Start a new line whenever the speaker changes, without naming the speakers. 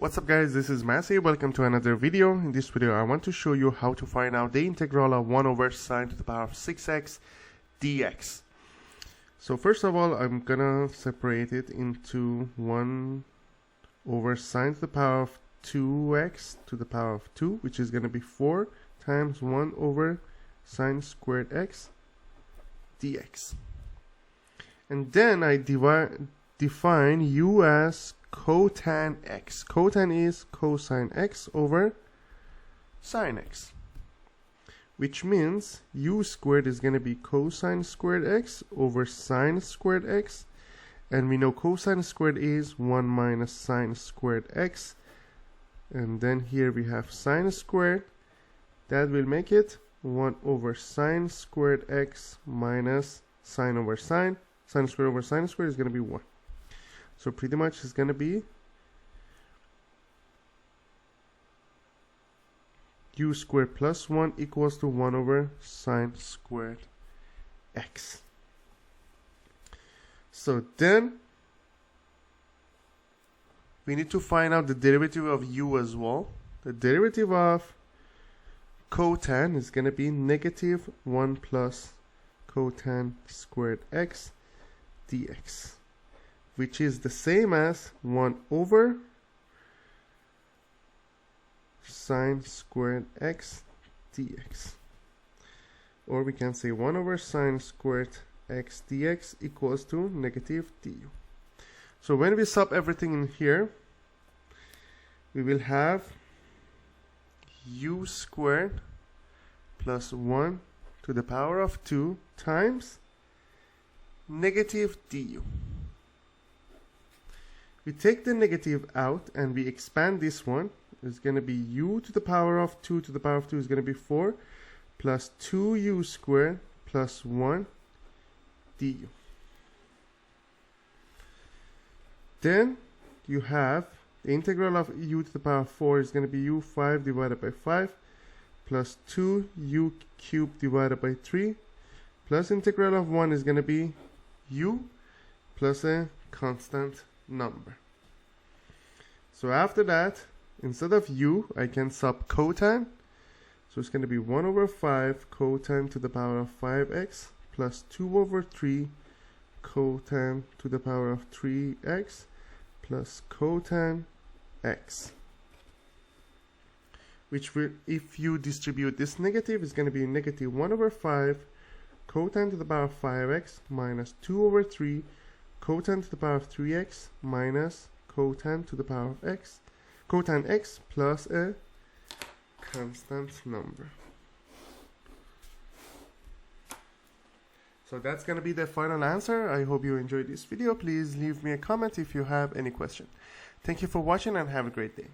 What's up guys, this is Massey. Welcome to another video. In this video I want to show you how to find out the integral of 1 over sine to the power of 6x dx. So first of all, I'm gonna separate it into 1 over sine to the power of 2x to the power of 2, which is gonna be 4 times 1 over sine squared x dx. And then I define u as cotan x. Cotan is cosine x over sine x, which means u squared is going to be cosine squared x over sine squared x, and we know cosine squared is 1 minus sine squared x, and then here we have sine squared. That will make it 1 over sine squared x minus sine over sine. Sine squared over sine squared is going to be 1. So pretty much it's going to be u squared plus 1 equals to 1 over sine squared x. So then we need to find out the derivative of u as well. The derivative of cotan is going to be negative 1 plus cotan squared x dx, which is the same as 1 over sine squared x dx. Or we can say 1 over sine squared x dx equals to negative du. So when we sub everything in here, we will have u squared plus 1 to the power of 2 times negative du. We take the negative out and we expand this one. It's going to be u to the power of 2 to the power of 2 is going to be 4 plus 2u squared plus 1 du. Then you have the integral of u to the power of 4 is going to be u5 divided by 5 plus 2u cubed divided by 3 plus integral of 1 is going to be u plus a constant number. So after that, instead of u, I can sub cotan. So it's going to be 1 over 5 cotan to the power of 5x plus 2 over 3 cotan to the power of 3x plus cotan x, which will, if you distribute this negative, is going to be negative 1 over 5 cotan to the power of 5x minus 2 over 3 cotan to the power of 3x minus cotan to the power of x, cotan x plus a constant number. So that's going to be the final answer. I hope you enjoyed this video. Please leave me a comment if you have any question. Thank you for watching and have a great day.